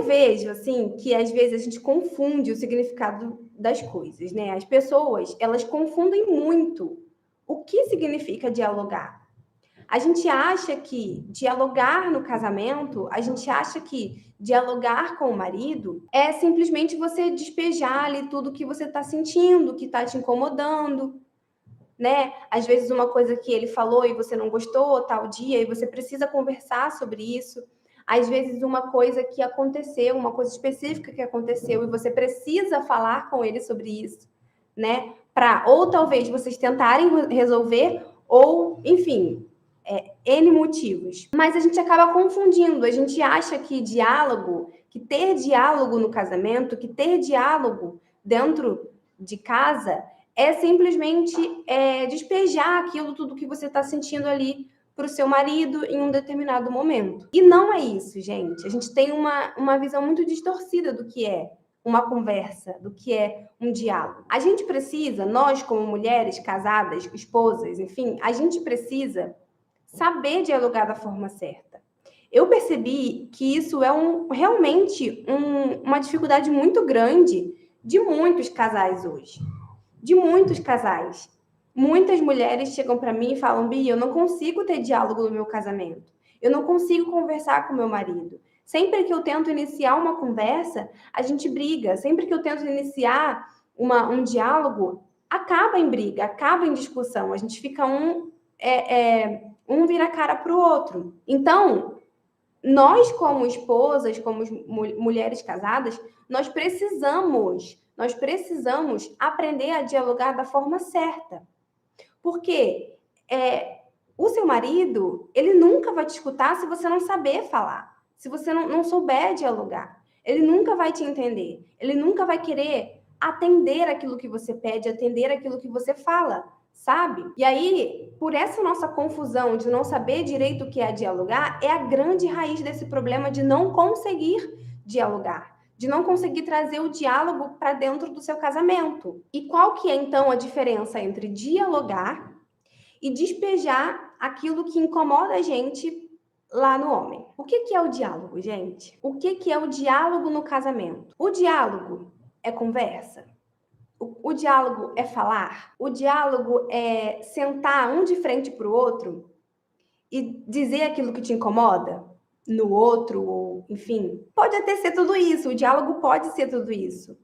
vejo, assim, que às vezes a gente confunde o significado das coisas, né? As pessoas, elas confundem muito o que significa dialogar. A gente acha que dialogar no casamento, a gente acha que dialogar com o marido é simplesmente você despejar ali tudo que você está sentindo, que está te incomodando, né? Às vezes uma coisa que ele falou e você não gostou tal dia e você precisa conversar sobre isso. Às vezes uma coisa que aconteceu, uma coisa específica que aconteceu e você precisa falar com ele sobre isso, né? Para ou talvez vocês tentarem resolver ou, enfim, N motivos. Mas a gente acaba confundindo, a gente acha que diálogo, que ter diálogo no casamento, que ter diálogo dentro de casa é simplesmente despejar aquilo tudo que você está sentindo ali para o seu marido em um determinado momento. E não é isso, gente. A gente tem uma visão muito distorcida do que é uma conversa, do que é um diálogo. A gente precisa, nós como mulheres casadas, esposas, enfim, a gente precisa saber dialogar da forma certa. Eu percebi que isso é realmente uma dificuldade muito grande de muitos casais hoje. De muitos casais. Muitas mulheres chegam para mim e falam: Bia, eu não consigo ter diálogo no meu casamento. Eu não consigo conversar com meu marido. Sempre que eu tento iniciar uma conversa, a gente briga. Sempre que eu tento iniciar um diálogo, acaba em briga, acaba em discussão. A gente fica um vira a cara para o outro. Então, nós como esposas, como mulheres casadas, nós precisamos aprender a dialogar da forma certa. Porque o seu marido, ele nunca vai te escutar se você não saber falar, se você não souber dialogar. Ele nunca vai te entender, ele nunca vai querer atender aquilo que você pede, atender aquilo que você fala, sabe? E aí, por essa nossa confusão de não saber direito o que é dialogar, é a grande raiz desse problema de não conseguir dialogar, de não conseguir trazer o diálogo para dentro do seu casamento. E qual que é, então, a diferença entre dialogar e despejar aquilo que incomoda a gente lá no homem? O que é o diálogo, gente? O que é o diálogo no casamento? O diálogo é conversa? O diálogo é falar? O diálogo é sentar um de frente para o outro e dizer aquilo que te incomoda no outro, ou enfim? Pode até ser tudo isso, o diálogo pode ser tudo isso.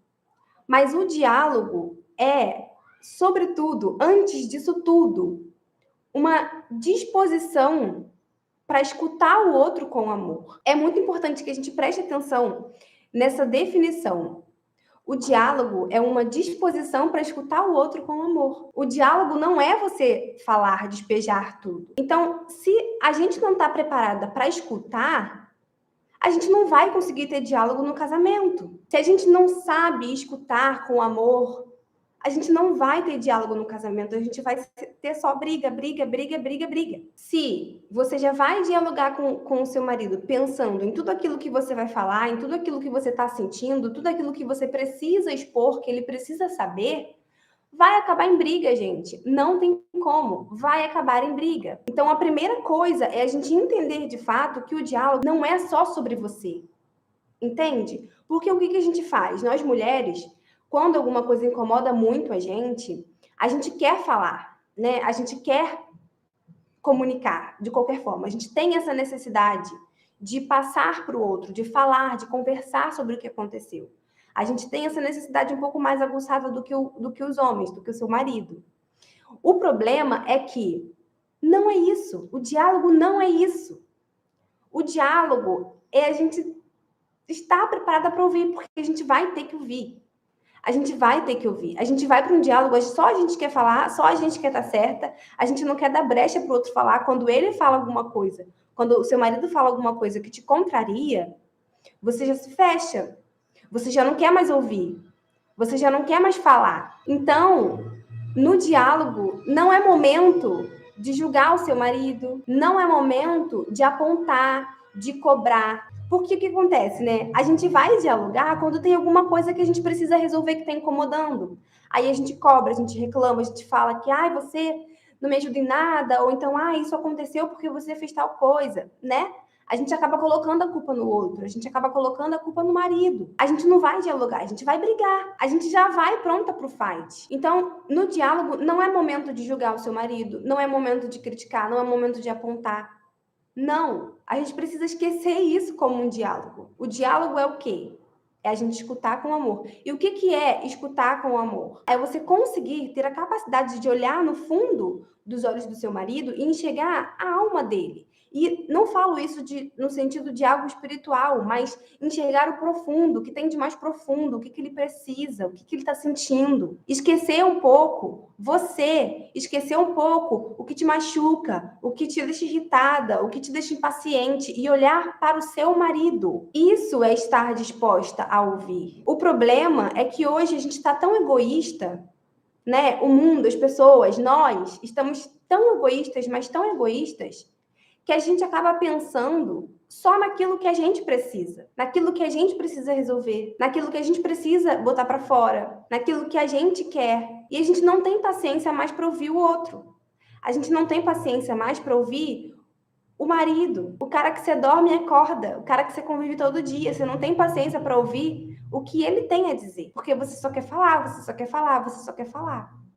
Mas o diálogo é, sobretudo, antes disso tudo, uma disposição para escutar o outro com amor. É muito importante que a gente preste atenção nessa definição. O diálogo é uma disposição para escutar o outro com amor. O diálogo não é você falar, despejar tudo. Então, se a gente não está preparada para escutar, a gente não vai conseguir ter diálogo no casamento. Se a gente não sabe escutar com amor, a gente não vai ter diálogo no casamento, a gente vai ter só briga, briga, briga, briga, briga. Se você já vai dialogar com o seu marido pensando em tudo aquilo que você vai falar, em tudo aquilo que você está sentindo, tudo aquilo que você precisa expor, que ele precisa saber, vai acabar em briga, gente. Não tem como. Vai acabar em briga. Então, a primeira coisa é a gente entender de fato que o diálogo não é só sobre você. Entende? Porque o que a gente faz? Nós mulheres, quando alguma coisa incomoda muito a gente quer falar, né? A gente quer comunicar de qualquer forma. A gente tem essa necessidade de passar para o outro, de falar, de conversar sobre o que aconteceu. A gente tem essa necessidade um pouco mais aguçada do que os homens, do que o seu marido. O problema é que não é isso. O diálogo não é isso. O diálogo é a gente estar preparada para ouvir, porque a gente vai ter que ouvir. A gente vai ter que ouvir. A gente vai para um diálogo, só a gente quer falar, só a gente quer estar certa, a gente não quer dar brecha para o outro falar. Quando ele fala alguma coisa, quando o seu marido fala alguma coisa que te contraria, você já se fecha. Você já não quer mais ouvir. Você já não quer mais falar. Então, no diálogo, não é momento de julgar o seu marido, não é momento de apontar, de cobrar. Porque o que acontece, né? A gente vai dialogar quando tem alguma coisa que a gente precisa resolver que está incomodando. Aí a gente cobra, a gente reclama, a gente fala que você não me ajuda em nada, ou então, isso aconteceu porque você fez tal coisa, né? a gente acaba colocando a culpa no outro, a gente acaba colocando a culpa no marido. A gente não vai dialogar, a gente vai brigar, a gente já vai pronta pro fight. Então, no diálogo, não é momento de julgar o seu marido, não é momento de criticar, não é momento de apontar. Não, a gente precisa esquecer isso como um diálogo. O diálogo é o quê? É a gente escutar com amor. E o que é escutar com amor? É você conseguir ter a capacidade de olhar no fundo dos olhos do seu marido e enxergar a alma dele. E não falo isso no sentido de algo espiritual, mas enxergar o profundo, o que tem de mais profundo, o que ele precisa, o que ele está sentindo. Esquecer um pouco você, esquecer um pouco o que te machuca, o que te deixa irritada, o que te deixa impaciente e olhar para o seu marido. Isso é estar disposta a ouvir. O problema é que hoje a gente está tão egoísta, né? O mundo, as pessoas, nós estamos tão egoístas, mas tão egoístas, que a gente acaba pensando só naquilo que a gente precisa, naquilo que a gente precisa resolver, naquilo que a gente precisa botar para fora, naquilo que a gente quer. E a gente não tem paciência mais para ouvir o outro. A gente não tem paciência mais para ouvir o marido, o cara que você dorme e acorda, o cara que você convive todo dia. Você não tem paciência para ouvir o que ele tem a dizer, porque você só quer falar, você só quer falar, você só quer falar.